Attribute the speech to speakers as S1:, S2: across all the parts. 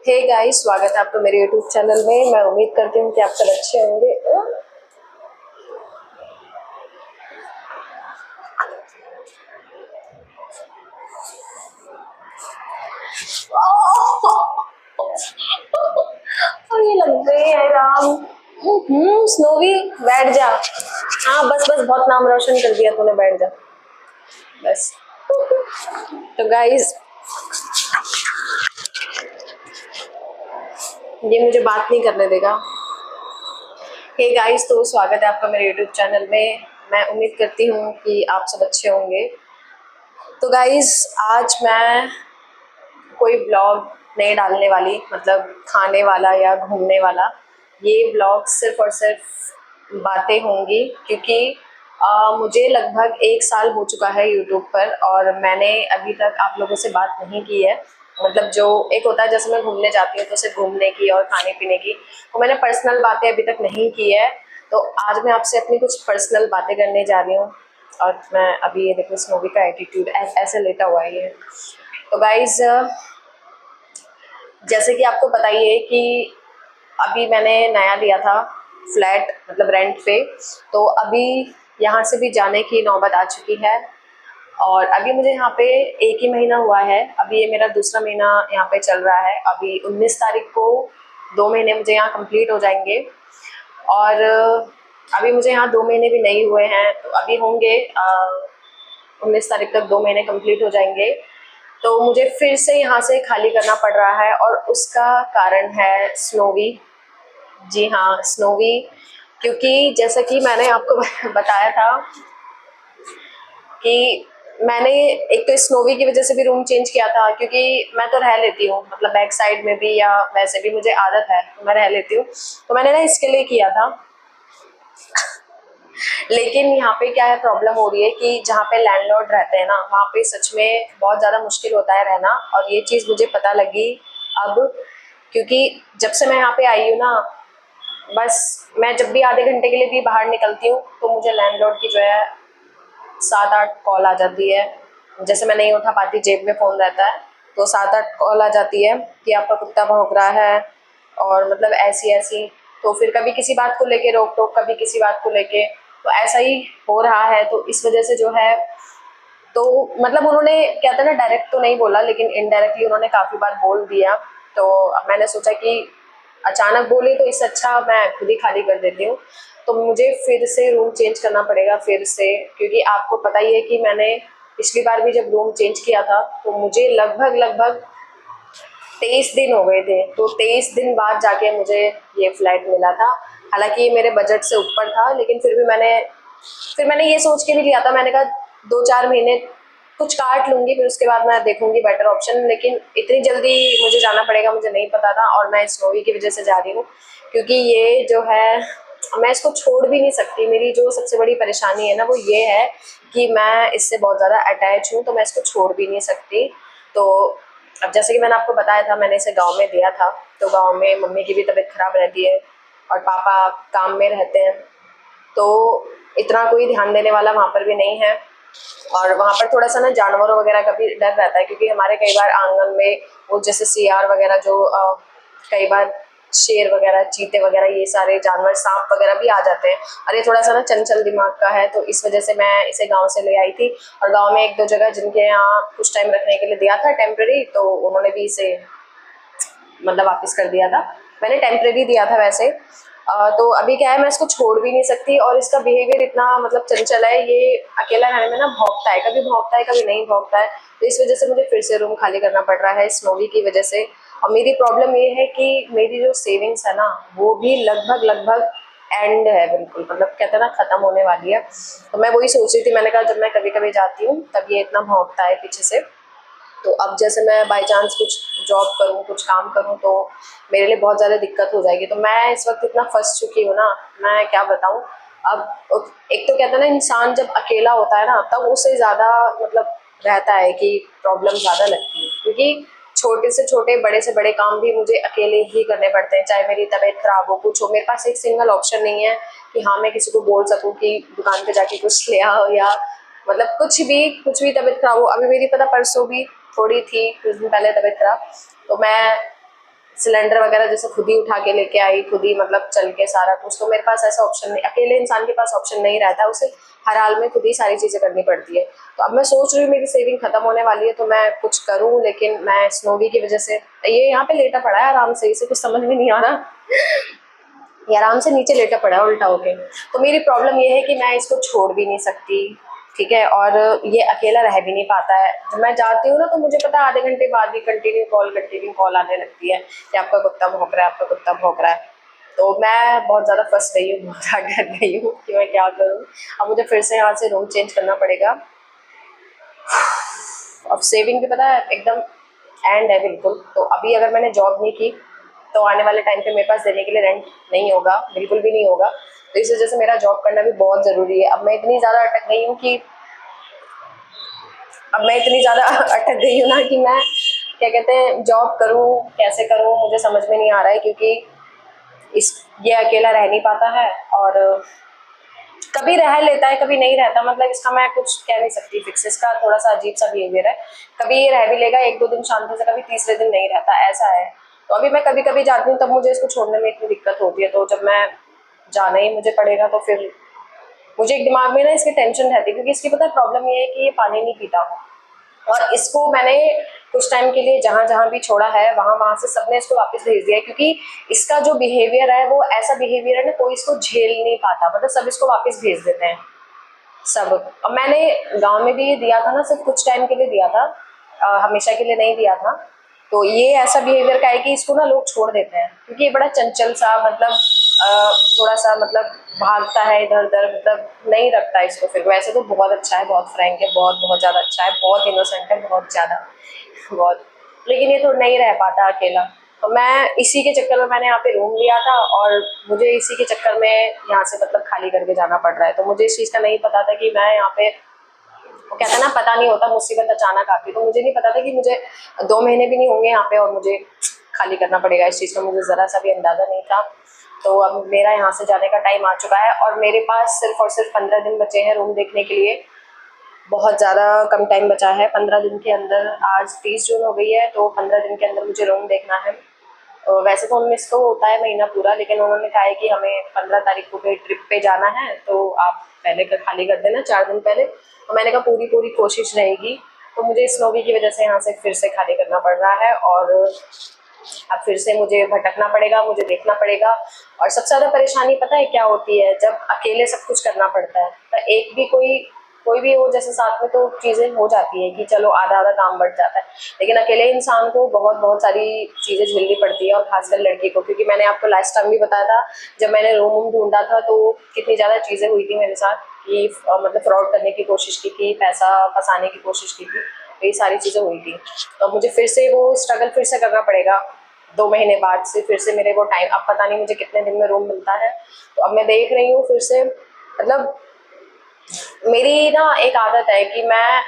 S1: Hey guys, स्वागत है आपका मेरे यूट्यूब चैनल में। मैं उम्मीद करती हूँ कि आप सब अच्छे होंगे। और ये लग गई है राम। स्नोवी, बैठ जा। हाँ बस बस, बहुत नाम रोशन कर दिया तूने, बैठ जा बस। तो गाइस, ये मुझे बात नहीं करने देगा। हे गाइस, तो स्वागत है आपका मेरे यूट्यूब चैनल में। मैं उम्मीद करती हूँ कि आप सब अच्छे होंगे। तो गाइस, आज मैं कोई ब्लॉग नहीं डालने वाली, मतलब खाने वाला या घूमने वाला। ये ब्लॉग सिर्फ और सिर्फ बातें होंगी, क्योंकि मुझे लगभग 1 साल हो चुका है यूट्यूब पर और मैंने अभी तक आप लोगों से बात नहीं की है। मतलब जो एक होता है, जैसे मैं घूमने जाती हूँ तो सिर्फ घूमने की और खाने पीने की, तो मैंने पर्सनल बातें अभी तक नहीं की है। तो आज मैं आपसे अपनी कुछ पर्सनल बातें करने जा रही हूँ। और मैं अभी ये देखो, स्नोवी का एटीट्यूड ऐसे लेटा हुआ है ये। तो गाइज, जैसे कि आपको पता ही है कि अभी मैंने नया लिया था फ्लैट, मतलब रेंट पे। तो अभी यहाँ से भी जाने की नौबत आ चुकी है और अभी मुझे यहाँ पे 1 ही महीना हुआ है। अभी ये मेरा दूसरा महीना यहाँ पे चल रहा है। अभी 19 तारीख को 2 महीने मुझे यहाँ कंप्लीट हो जाएंगे और अभी मुझे यहाँ 2 महीने भी नहीं हुए हैं, तो अभी होंगे 19 तारीख तक 2 महीने कंप्लीट हो जाएंगे। तो मुझे फिर से यहाँ से खाली करना पड़ रहा है और उसका कारण है स्नोवी। जी हाँ, स्नोवी। क्योंकि जैसा कि मैंने आपको बताया था कि मैंने एक तो स्नोवी की वजह से भी रूम चेंज किया था, क्योंकि मैं तो रह लेती हूँ, मतलब बैक साइड में भी या वैसे भी मुझे आदत है, तो मैं रह लेती हूँ। तो मैंने ना इसके लिए किया था। लेकिन यहाँ पे क्या है, प्रॉब्लम हो रही है कि जहाँ पे लैंडलॉर्ड रहते हैं ना, वहाँ पे सच में बहुत ज़्यादा मुश्किल होता है रहना। और ये चीज़ मुझे पता लगी अब, क्योंकि जब से मैं यहाँ पे आई हूँ ना, बस मैं जब भी आधे घंटे के लिए भी बाहर निकलती हूँ तो मुझे लैंडलॉर्ड की जो है 7-8 कॉल आ जाती है। जैसे मैं नहीं उठा पाती, जेब में फ़ोन रहता है, तो 7-8 कॉल आ जाती है कि आपका कुत्ता भौंक रहा है और मतलब ऐसी ऐसी। तो फिर कभी किसी बात को लेके रोक टोक, कभी किसी बात को लेके, तो ऐसा ही हो रहा है। तो इस वजह से जो है, तो मतलब उन्होंने कहते हैं ना, डायरेक्ट तो नहीं बोला लेकिन इनडायरेक्टली उन्होंने काफ़ी बार बोल दिया। तो अब मैंने सोचा कि अचानक बोले तो इससे अच्छा मैं खुद ही खाली कर देती हूँ। तो मुझे फिर से रूम चेंज करना पड़ेगा फिर से, क्योंकि आपको पता ही है कि मैंने पिछली बार भी जब रूम चेंज किया था तो मुझे लगभग लगभग 23 दिन हो गए थे। तो 23 दिन बाद जाके मुझे ये फ्लैट मिला था। हालांकि ये मेरे बजट से ऊपर था, लेकिन फिर भी मैंने ये सोच के भी लिया था। मैंने कहा 2-4 महीने कुछ काट लूंगी, फिर उसके बाद मैं देखूंगी बेटर ऑप्शन। लेकिन इतनी जल्दी मुझे जाना पड़ेगा मुझे नहीं पता था, और मैं स्नोवी की वजह से जा रही हूँ, क्योंकि ये जो है, मैं इसको छोड़ भी नहीं सकती। मेरी जो सबसे बड़ी परेशानी है ना, वो ये है कि मैं इससे बहुत ज़्यादा अटैच हूँ, तो मैं इसको छोड़ भी नहीं सकती। तो अब जैसे कि मैंने आपको बताया था, मैंने इसे गांव में दिया था। तो गांव में मम्मी की भी तबीयत खराब रहती है और पापा काम में रहते हैं, तो इतना कोई ध्यान देने वाला वहाँ पर भी नहीं है। और वहाँ पर थोड़ा सा ना जानवरों वगैरह का भी डर रहता है, क्योंकि हमारे कई बार आंगन में वो जैसे सियार वगैरह, जो कई बार शेर वगैरह, चीते वगैरह, ये सारे जानवर, सांप वगैरह भी आ जाते हैं। और ये थोड़ा सा ना चंचल दिमाग का है, तो इस वजह से मैं इसे गांव से ले आई थी। और गांव में 1-2 जगह जिनके यहाँ कुछ टाइम रखने के लिए दिया था टेम्प्रेरी, तो उन्होंने भी इसे मतलब वापस कर दिया था। मैंने टेम्प्रेरी दिया था वैसे। तो अभी क्या है, मैं इसको छोड़ भी नहीं सकती और इसका बिहेवियर इतना मतलब चंचल है। ये अकेला रहने में ना भौंकता है, कभी भौंकता है कभी नहीं भौंकता है। तो इस वजह से मुझे फिर से रूम खाली करना पड़ रहा है स्नोवी की वजह से। और मेरी प्रॉब्लम ये है कि मेरी जो सेविंग्स है ना, वो भी लगभग लगभग एंड है, बिल्कुल मतलब कहते हैं ना, ख़त्म होने वाली है। तो मैं वही सोच रही थी, मैंने कहा जब मैं कभी कभी जाती हूँ तब ये इतना भौंकता है पीछे से। तो अब जैसे मैं बाई चांस कुछ जॉब करूँ, कुछ काम करूँ, तो मेरे लिए बहुत ज़्यादा दिक्कत हो जाएगी। तो मैं इस वक्त इतना फंस चुकी हूँ ना, मैं क्या बताऊँ। अब एक तो कहते हैं ना, इंसान जब अकेला होता है ना, तब उसे ज़्यादा मतलब रहता है कि प्रॉब्लम ज़्यादा लगती है, क्योंकि छोटे से छोटे, बड़े से बड़े काम भी मुझे अकेले ही करने पड़ते हैं। चाहे मेरी तबीयत खराब हो, कुछ हो, मेरे पास एक सिंगल ऑप्शन नहीं है कि हाँ मैं किसी को बोल सकूँ कि दुकान पे जाके कुछ ले आओ, या मतलब कुछ भी तबीयत खराब हो। अभी मेरी पता परसों भी थोड़ी थी, कुछ दिन पहले तबीयत खराब, तो मैं सिलेंडर वगैरह जैसे खुद ही उठा के लेके आई, खुद ही मतलब चल के सारा कुछ, तो मेरे पास ऐसा ऑप्शन नहीं, अकेले इंसान के पास ऑप्शन नहीं रहता, उसे हर हाल में खुद ही सारी चीज़ें करनी पड़ती है। तो अब मैं सोच रही हूँ मेरी सेविंग खत्म होने वाली है तो मैं कुछ करूँ, लेकिन मैं स्नोवी की वजह से, ये यहाँ पे लेटा पड़ा है आराम से, इसे कुछ समझ में नहीं आ रहा, ये आराम से नीचे लेटा पड़ा है उल्टा होके। तो मेरी प्रॉब्लम ये है कि मैं इसको छोड़ भी नहीं सकती, ठीक है, और ये अकेला रह भी नहीं पाता है। जब मैं जाती हूँ ना तो मुझे पता है आधे घंटे बाद भी कंटिन्यू कॉल आने लगती है कि आपका कुत्ता भौंक रहा है, आपका कुत्ता भौंक रहा है। तो मैं बहुत ज़्यादा फंस गई हूँ, बहुत ज़्यादा डर गई हूँ कि मैं क्या करूँ। अब मुझे फिर से यहाँ से रूम चेंज करना पड़ेगा। अब सेविंग भी पता है एकदम एंड है बिल्कुल, तो अभी अगर मैंने जॉब नहीं की तो आने वाले टाइम पे मेरे पास देने के लिए रेंट नहीं होगा, बिल्कुल भी नहीं होगा। तो इस वजह से मेरा जॉब करना भी बहुत ज़रूरी है। अब मैं इतनी ज़्यादा अटक गई हूँ कि अब मैं इतनी ज़्यादा अटक गई हूँ ना कि मैं क्या कहते हैं जॉब करूँ कैसे करूँ मुझे समझ में नहीं आ रहा है, क्योंकि इस ये अकेला रह नहीं पाता है, और कभी रह लेता है कभी नहीं रहता, मतलब इसका मैं कुछ कह नहीं सकती फिक्स, इसका थोड़ा सा अजीब सा बिहेवियर है। कभी ये रह भी लेगा एक दो दिन शांति से, कभी तीसरे दिन नहीं रहता, ऐसा है। तो अभी मैं कभी कभी जाती हूँ तब मुझे इसको छोड़ने में इतनी दिक्कत होती है, तो जब मैं जाना ही मुझे पड़ेगा तो फिर मुझे एक दिमाग में ना इसकी टेंशन रहती है, क्योंकि इसकी पता है प्रॉब्लम ये है कि ये पानी नहीं पीता, और इसको मैंने कुछ टाइम के लिए जहाँ जहाँ भी छोड़ा है वहाँ वहाँ से सबने इसको वापस भेज दिया है, क्योंकि इसका जो बिहेवियर है वो ऐसा बिहेवियर है ना, कोई इसको झेल नहीं पाता, मतलब सब इसको वापस भेज देते हैं सब। अब मैंने गांव में भी ये दिया था ना, सिर्फ कुछ टाइम के लिए दिया था, हमेशा के लिए नहीं दिया था। तो ये ऐसा बिहेवियर का है कि इसको ना लोग छोड़ देते हैं, क्योंकि ये बड़ा चंचल सा, मतलब थोड़ा सा मतलब भागता है इधर उधर, मतलब नहीं रखता इसको। फिर वैसे तो बहुत अच्छा है, बहुत फ्रैंक है, बहुत बहुत ज़्यादा अच्छा है, बहुत इनोसेंट है, बहुत ज़्यादा, बहुत। लेकिन ये तो नहीं रह पाता अकेला, तो मैं इसी के चक्कर में मैंने यहाँ पे रूम लिया था, और मुझे इसी के चक्कर में यहाँ से मतलब खाली करके जाना पड़ रहा है। तो मुझे इस चीज़ का नहीं पता था कि मैं यहाँ पे, वो कहता है ना पता नहीं होता मुसीबत अचानक आती, तो मुझे नहीं पता था कि मुझे 2 महीने भी नहीं होंगे यहाँ पे और मुझे खाली करना पड़ेगा, इस चीज़ का मुझे ज़रा सा भी अंदाज़ा नहीं था। तो अब मेरा यहाँ से जाने का टाइम आ चुका है, और मेरे पास सिर्फ और सिर्फ 15 दिन बचे हैं रूम देखने के लिए। बहुत ज़्यादा कम टाइम बचा है, 15 दिन के अंदर, आज 30 जून हो गई है, तो 15 दिन के अंदर मुझे रूम देखना है। वैसे तो 19 को होता है महीना पूरा, लेकिन उन्होंने कहा है कि हमें 15 तारीख को कहीं ट्रिप पे जाना है, तो आप पहले का खाली कर देना 4 दिन पहले। तो मैंने कहा पूरी पूरी कोशिश रहेगी। तो मुझे स्नोवी की वजह से यहाँ से फिर से खाली करना पड़ रहा है, और अब फिर से मुझे भटकना पड़ेगा, मुझे देखना पड़ेगा। और सबसे ज़्यादा परेशानी पता है क्या होती है, जब अकेले सब कुछ करना पड़ता है, तो एक भी कोई भी हो जैसे साथ में, तो चीज़ें हो जाती है कि चलो आधा आधा काम बढ़ जाता है। लेकिन अकेले इंसान को बहुत बहुत सारी चीज़ें झेलनी पड़ती है, और खासकर लड़की को, क्योंकि मैंने आपको लास्ट टाइम भी बताया था जब मैंने रूम ढूंढा था, तो कितनी ज़्यादा चीज़ें हुई थी मेरे साथ कि मतलब फ्रॉड करने की कोशिश की थी, पैसा फंसाने की कोशिश की थी, तो ये सारी चीज़ें हुई थी। तो मुझे फिर से वो स्ट्रगल फिर से करना पड़ेगा 2 महीने बाद से, फिर से मेरे वो टाइम, अब पता नहीं मुझे कितने दिन में रूम मिलता है। तो अब मैं देख रही हूँ फिर से, मतलब मेरी ना एक आदत है कि मैं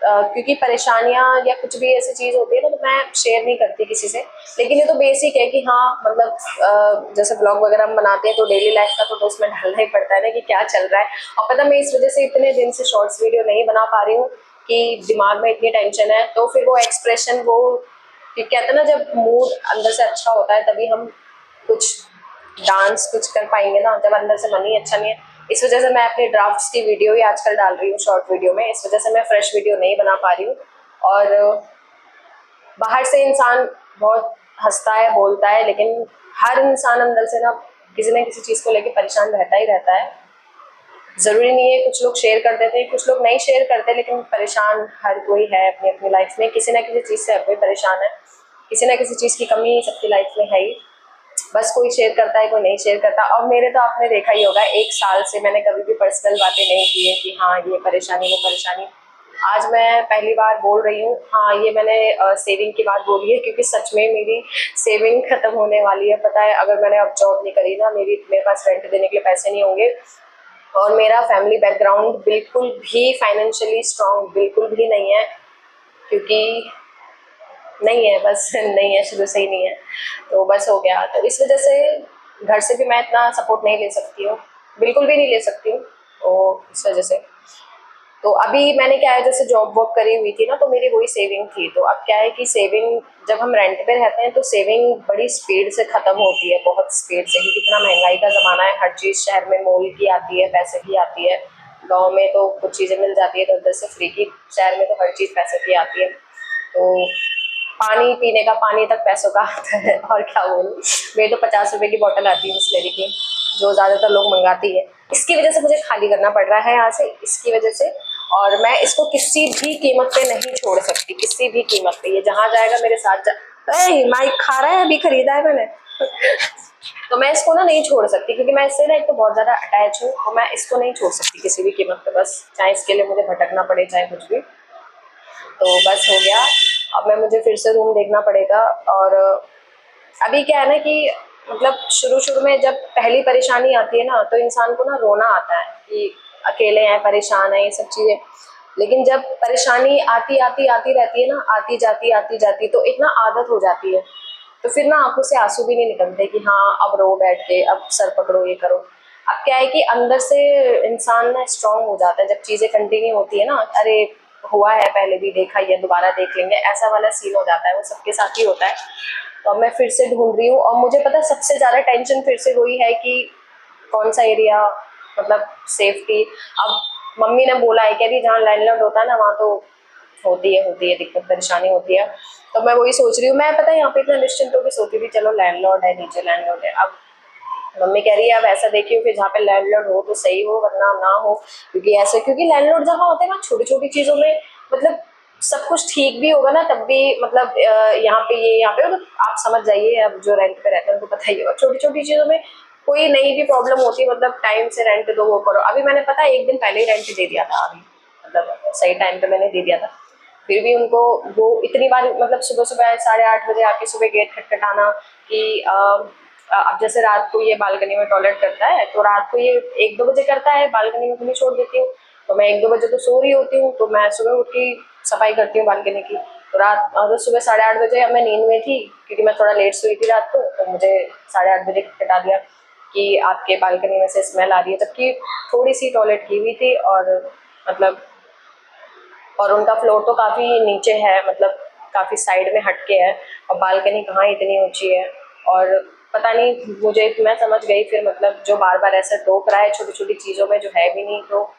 S1: क्योंकि परेशानियाँ या कुछ भी ऐसी चीज़ होती है ना, तो मैं शेयर नहीं करती किसी से। लेकिन ये तो बेसिक है कि हाँ मतलब जैसे ब्लॉग वगैरह हम बनाते हैं तो डेली लाइफ का तो उसमें डालना ही पड़ता है ना कि क्या चल रहा है। और पता मैं इस वजह से इतने दिन से शॉर्ट्स वीडियो नहीं बना पा रही हूँ कि दिमाग में इतनी टेंशन है, तो फिर वो एक्सप्रेशन, वो कहते हैं ना जब मूड अंदर से अच्छा होता है तभी हम कुछ डांस कुछ कर पाएंगे ना, जब अंदर से मन ही अच्छा नहीं है। इस वजह से मैं अपनी ड्राफ्ट्स की वीडियो ही आजकल डाल रही हूँ शॉर्ट वीडियो में, इस वजह से मैं फ्रेश वीडियो नहीं बना पा रही हूँ। और बाहर से इंसान बहुत हंसता है बोलता है, लेकिन हर इंसान अंदर से ना किसी न किसी चीज़ को लेकर परेशान रहता ही रहता है। ज़रूरी नहीं है, कुछ लोग शेयर कर देते हैं, कुछ लोग नहीं शेयर करते, लेकिन परेशान हर कोई है अपनी अपनी लाइफ में, किसी न किसी चीज़ से हर कोई परेशान है, किसी न किसी चीज़ की कमी सबकी लाइफ में है ही। बस कोई शेयर करता है कोई नहीं शेयर करता। और मेरे तो आपने देखा ही होगा 1 साल से मैंने कभी भी पर्सनल बातें नहीं की है कि हाँ ये परेशानी वो परेशानी। आज मैं पहली बार बोल रही हूँ, हाँ ये मैंने सेविंग की बात बोली है, क्योंकि सच में मेरी सेविंग खत्म होने वाली है। पता है अगर मैंने अब जॉब नहीं करी ना, मेरे पास रेंट देने के लिए पैसे नहीं होंगे, और मेरा फैमिली बैकग्राउंड बिल्कुल भी फाइनेंशियली स्ट्रांग बिल्कुल भी नहीं है, क्योंकि नहीं है, बस नहीं है, शुरू से ही नहीं है। तो बस हो गया, तो इस वजह से घर से भी मैं इतना सपोर्ट नहीं ले सकती हूँ, बिल्कुल भी नहीं ले सकती हूँ, तो इस वजह से तो अभी मैंने क्या है, जैसे जॉब वॉब करी हुई थी ना, तो मेरी वही सेविंग थी। तो अब क्या है कि सेविंग, जब हम रेंट पे रहते हैं तो सेविंग बड़ी स्पीड से ख़त्म होती है, बहुत स्पीड से ही। कितना महंगाई का ज़माना है, हर चीज़ शहर में मोल की आती है, पैसे की आती है। गाँव में तो कुछ चीज़ें मिल जाती है 10-10 से फ्री की, शहर में तो हर चीज़ पैसे की आती है। तो पानी पीने का पानी तक पैसों का आता है, और क्या बोलूँ। मेरी तो 50 रुपए की बॉटल आती है बिस्लरी की, जो ज़्यादातर लोग मंगाती है। इसकी वजह से मुझे खाली करना पड़ रहा है यहाँ से, इसकी वजह से। और मैं इसको किसी भी कीमत पे नहीं छोड़ सकती, किसी भी कीमत पे। ये जहाँ जाएगा मेरे साथ माइक खा रहा है, अभी खरीदा है मैंने। तो मैं इसको ना नहीं छोड़ सकती, क्योंकि मैं इससे ना एक तो बहुत ज़्यादा अटैच हूँ, तो मैं इसको नहीं छोड़ सकती किसी भी कीमत पे, बस चाहे इसके लिए मुझे भटकना पड़े, चाहे कुछ भी। तो बस हो गया। अब मैं मुझे फिर से रूम देखना पड़ेगा। और अभी क्या है ना कि मतलब शुरू-शुरू में जब पहली परेशानी आती है ना, तो इंसान को ना रोना आता है कि अकेले हैं, परेशान हैं, ये सब चीज़ें। लेकिन जब परेशानी आती रहती है ना, आती जाती, तो एक ना आदत हो जाती है। तो फिर ना आँखों से आँसू भी नहीं निकलते कि हाँ, अब रो बैठ के, अब सर पकड़ो, ये करो। अब क्या है कि अंदर से इंसान ना स्ट्रॉन्ग हो जाता है जब चीज़ें कंटिन्यू होती है ना। अरे, हुआ है पहले भी, देखा ही है, दोबारा देख लेंगे, ऐसा वाला सीन हो जाता है। वो सबके साथ ही होता है। तो अब मैं फिर से ढूंढ रही हूँ, और मुझे पता है सबसे ज़्यादा टेंशन फिर से वही है कि कौन सा एरिया, मतलब सेफ्टी। अब मम्मी ने बोला है, कह रही जहाँ लैंडलॉर्ड होता है ना, वहाँ तो होती है दिक्कत, परेशानी होती है। तो मैं वही सोच रही हूँ। मैं पता है यहाँ पे इतना निश्चिंत होकर सोती थी, चलो लैंडलॉर्ड है, नीचे लैंडलॉर्ड है। अब मम्मी कह रही है अब ऐसा देखियो कि जहाँ पे लैंडलॉर्ड हो तो सही हो, वरना ना हो। क्योंकि ऐसे, क्योंकि लैंडलॉर्ड जहाँ होते हैं ना, छोटी छोटी चीज़ों में, मतलब सब कुछ ठीक भी होगा ना, तब भी मतलब यहाँ पे ये, यहाँ पे मतलब आप समझ जाइए, अब जो रेंट पे रहते हैं उनको पता ही होगा, छोटी छोटी चीज़ों में कोई नहीं भी प्रॉब्लम होती है, मतलब टाइम से रेंट दो, वो करो। अभी मैंने पता है 1 दिन पहले ही रेंट दे दिया था, अभी मतलब सही टाइम पे मैंने दे दिया था। फिर भी उनको वो इतनी बार, मतलब सुबह सुबह 8:30 बजे आके सुबह गेट खटखटाना कि अब जैसे रात को ये बालकनी में टॉयलेट करता है, तो रात को ये 1-2 बजे करता है, बालकनी में खुली छोड़ देती हूँ। तो मैं 1-2 बजे तो सो रही होती हूँ, तो मैं सुबह उठ के सफाई करती हूँ बालकनी की। तो तो सुबह 8:30 बजे, अब मैं नींद में थी क्योंकि मैं थोड़ा लेट सोई थी रात को, तो मुझे 8:30 बजे खटखटा दिया कि आपके बालकनी में से स्मेल आ रही है, जबकि थोड़ी सी टॉयलेट की हुई थी। और मतलब, और उनका फ्लोर तो काफ़ी नीचे है, मतलब काफ़ी साइड में हट के है, और बालकनी कहाँ इतनी ऊंची है। और पता नहीं, मुझे, मैं समझ गई फिर, मतलब जो बार बार ऐसे टोक रहा है छोटी छोटी चीज़ों में जो है भी नहीं, तो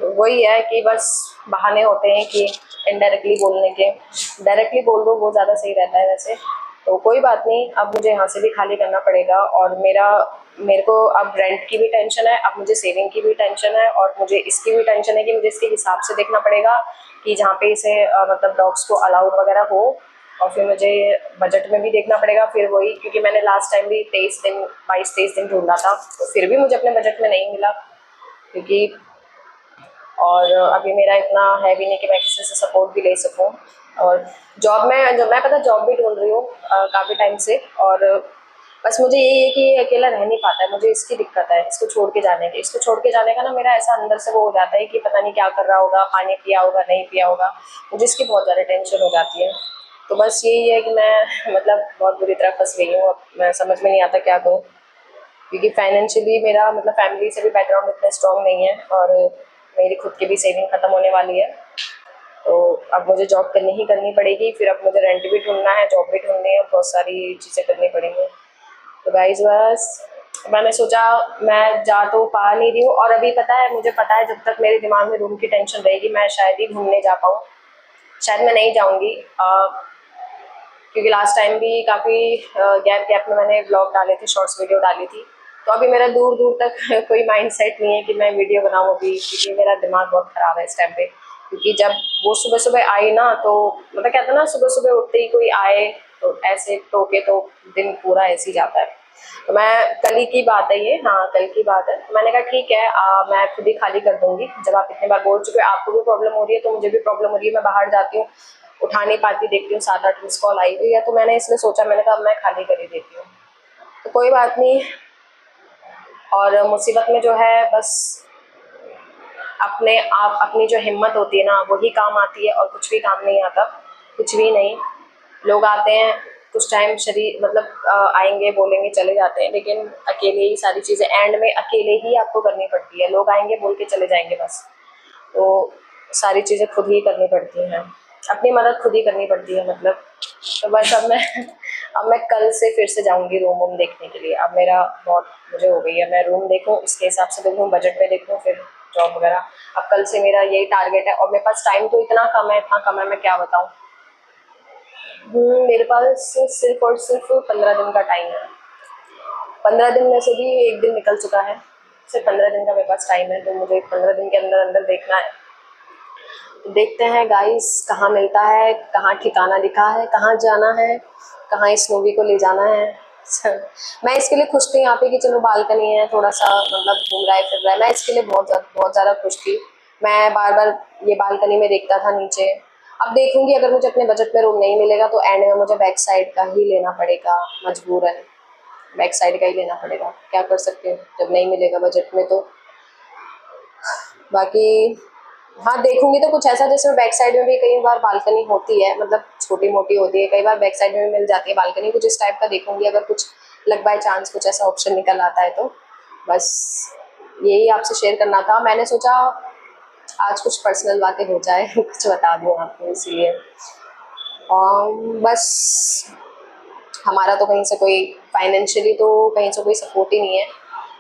S1: वही है कि बस बहाने होते हैं कि इनडायरेक्टली बोलने के। डायरेक्टली बोल दो, वो ज़्यादा सही रहता है वैसे। तो कोई बात नहीं, अब मुझे यहाँ से भी खाली करना पड़ेगा। और मेरे को अब रेंट की भी टेंशन है, अब मुझे सेविंग की भी टेंशन है, और मुझे इसकी भी टेंशन है कि मुझे इसके हिसाब से देखना पड़ेगा कि जहाँ पे इसे मतलब डॉग्स को अलाउड वगैरह हो। और फिर मुझे बजट में भी देखना पड़ेगा फिर वही, क्योंकि मैंने लास्ट टाइम भी 22-23 दिन ढूंढा था, तो फिर भी मुझे अपने बजट में नहीं मिला। क्योंकि और अभी मेरा इतना है भी नहीं कि मैं किसी से सपोर्ट भी ले सकूं। और मैं पता जॉब भी ढूंढ रही हूँ काफ़ी टाइम से। और बस मुझे यही है कि ये अकेला रह नहीं पाता है, मुझे इसकी दिक्कत है, इसको छोड़ के जाने की। इसको छोड़ के जाने का ना मेरा ऐसा अंदर से वो हो जाता है कि पता नहीं क्या कर रहा होगा, पानी पिया होगा, नहीं पिया होगा, मुझे इसकी बहुत ज़्यादा टेंशन हो जाती है। तो बस यही है कि मैं मतलब बहुत बुरी तरह फंस गई हूँ। अब मैं समझ में नहीं आता क्या करूँ, क्योंकि फाइनेंशियली मेरा मतलब फैमिली से भी बैकग्राउंड इतना स्ट्रॉन्ग नहीं है, और मेरी खुद की भी सेविंग ख़त्म होने वाली है। तो अब मुझे जॉब करनी पड़ेगी, फिर अब मुझे रेंट भी ढूंढना है, जॉब भी ढूंढनी है, बहुत सारी चीज़ें करनी पड़ेंगी। तो गाइज बस मैंने सोचा, मैं जा तो पा नहीं रही हूँ, और अभी पता है, मुझे पता है जब तक मेरे दिमाग में रूम की टेंशन रहेगी मैं शायद ही घूमने जा पाऊँ। शायद मैं नहीं जाऊँगी, क्योंकि लास्ट टाइम भी काफ़ी गैप गैप में मैंने ब्लॉग डाले थे, शॉर्ट्स वीडियो डाली थी। तो अभी मेरा दूर दूर तक कोई माइंड सेट नहीं है कि मैं वीडियो बनाऊँ अभी, क्योंकि मेरा दिमाग बहुत ख़राब है इस टाइम पे। क्योंकि जब वो सुबह सुबह आई ना, तो मतलब कहते हैं ना, सुबह सुबह उठते ही कोई आए तो ऐसे टोके तो दिन पूरा ऐसे ही जाता है। तो मैं, कल ही की बात है ये, हाँ कल की बात है, तो मैंने कहा ठीक है, मैं खुद ही खाली कर दूंगी। जब आप इतनी बार बोल चुके हो, आपको भी प्रॉब्लम हो रही है तो मुझे भी प्रॉब्लम हो रही है, मैं बाहर जाती हूँ, उठा नहीं पाती, देखती हूँ 7-8 मिस कॉल आई हुई है, तो मैंने इसलिए सोचा, मैंने कहा अब मैं खाली कर ही देती हूँ। तो कोई बात नहीं। और मुसीबत में जो है बस अपने आप, अपनी जो हिम्मत होती है ना, वही काम आती है, और कुछ भी काम नहीं आता, कुछ भी नहीं। लोग आते हैं कुछ टाइम, शरीर मतलब आएंगे, बोलेंगे, चले जाते हैं, लेकिन अकेले ही सारी चीज़ें एंड में अकेले ही आपको करनी पड़ती है। लोग आएंगे, बोल के चले जाएंगे बस। तो सारी चीज़ें खुद ही करनी पड़ती हैं, अपनी मदद खुद ही करनी पड़ती है मतलब। तो बस अब मैं कल से फिर से जाऊंगी रूम वूम देखने के लिए। अब मेरा बहुत मुझे हो गई है, मैं रूम देखूं, उसके हिसाब से देखूं, बजट में देखूं, फिर जॉब वगैरह। अब कल से मेरा यही टारगेट है, और मेरे पास टाइम तो इतना कम है, मैं क्या बताऊं। मेरे पास सिर्फ और सिर्फ 15 दिन का टाइम है। 15 दिन में से भी एक दिन निकल चुका है। सिर्फ 15 दिन का मेरे पास टाइम है, तो मुझे 15 दिन के अंदर अंदर देखना है। तो देखते हैं गाइस, कहाँ मिलता है, कहाँ ठिकाना लिखा है, कहाँ जाना है, कहाँ इस मूवी को ले जाना है। मैं इसके लिए खुश थी यहाँ पे कि चलो बालकनी है, थोड़ा सा मतलब घूम रहा है फिर रहा है, मैं इसके लिए बहुत ज़्यादा खुश थी। मैं बार बार ये बालकनी में देखता था नीचे। अब देखूंगी, अगर मुझे अपने बजट में रूम नहीं मिलेगा तो एंड में मुझे बैक साइड का ही लेना पड़ेगा, मजबूरन बैक साइड का ही लेना पड़ेगा। क्या कर सकते हो जब नहीं मिलेगा बजट में तो। बाकी हाँ, देखूंगी तो कुछ ऐसा जैसे बैक साइड में भी कई बार बालकनी होती है, मतलब छोटी मोटी होती है, कई बार बैक साइड में भी मिल जाती है बालकनी, कुछ इस टाइप का देखूंगी। अगर कुछ लक बाय चांस कुछ ऐसा ऑप्शन निकल आता है तो बस यही आपसे शेयर करना था। मैंने सोचा आज कुछ पर्सनल बातें हो जाए, कुछ बता दूँ आपको, इसलिए। बस हमारा तो कहीं से कोई फाइनेंशियली तो कहीं से कोई सपोर्ट ही नहीं है,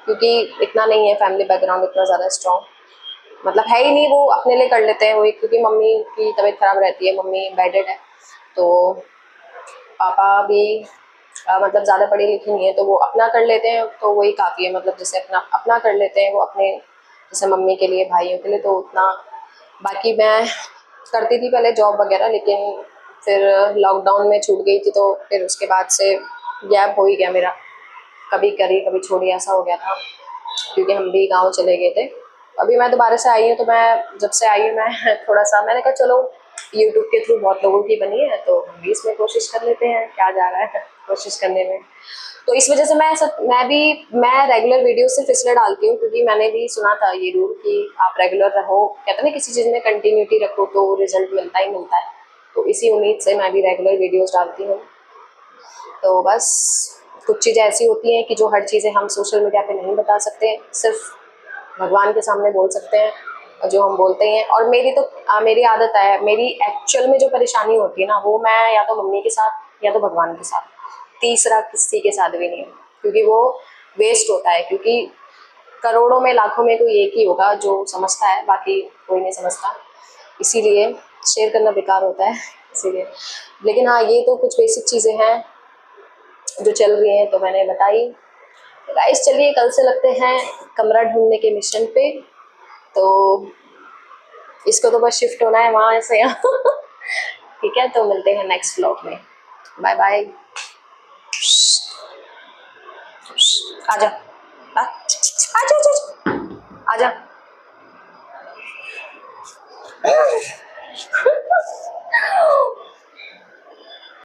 S1: क्योंकि इतना नहीं है फैमिली बैकग्राउंड इतना ज़्यादा स्ट्रॉन्ग, मतलब है ही नहीं। वो अपने लिए कर लेते हैं वो, क्योंकि मम्मी की तबीयत खराब रहती है, मम्मी बेडेड है, तो पापा भी मतलब ज़्यादा पढ़े लिखे नहीं है, तो वो अपना कर लेते हैं, तो वही काफ़ी है। मतलब जैसे अपना अपना कर लेते हैं वो अपने, जैसे मम्मी के लिए, भाइयों के लिए, तो उतना। बाकी मैं करती थी पहले जॉब वगैरह, लेकिन फिर लॉकडाउन में छूट गई थी, तो फिर उसके बाद से गैप हो ही गया मेरा, कभी करी कभी छोड़ी, ऐसा हो गया था, क्योंकि हम भी गांव चले गए थे। अभी मैं दोबारा से आई हूँ, तो मैं जब से आई हूँ मैं थोड़ा सा मैंने कहा चलो यूट्यूब के थ्रू बहुत लोगों की बनी है, तो हम भी इसमें कोशिश कर लेते हैं, क्या जा रहा है कोशिश करने में। तो इस वजह से मैं रेगुलर वीडियो सिर्फ इसलिए डालती हूँ, क्योंकि मैंने भी सुना था ये रूल कि आप रेगुलर रहो, कहते हैं ना किसी चीज़ में कंटिन्यूटी रखो तो रिजल्ट मिलता ही मिलता है। तो इसी उम्मीद से मैं भी रेगुलर वीडियोज़ डालती हूँ। तो बस कुछ चीज़ें ऐसी होती हैं कि जो हर चीज़ें हम सोशल मीडिया पे नहीं बता सकते, सिर्फ भगवान के सामने बोल सकते हैं, और जो हम बोलते हैं। और मेरी आदत है, मेरी एक्चुअल में जो परेशानी होती है ना, वो मैं या तो मम्मी के साथ या तो भगवान के साथ, तीसरा किसी के साथ भी नहीं, क्योंकि वो वेस्ट होता है। क्योंकि करोड़ों में लाखों में कोई एक ही होगा जो समझता है, बाकी कोई नहीं समझता, इसीलिए शेयर करना बेकार होता है, इसीलिए। लेकिन हाँ, ये तो कुछ बेसिक चीज़ें हैं जो चल रही हैं, तो मैंने बताई। गाइस चलिए, कल से लगते हैं कमरा ढूंढने के मिशन पे। तो इसको तो बस शिफ्ट होना है वहाँ से यहाँ ठीक है, तो मिलते हैं नेक्स्ट व्लॉग में। Bye bye. आजा, आजा, आजा, आजा।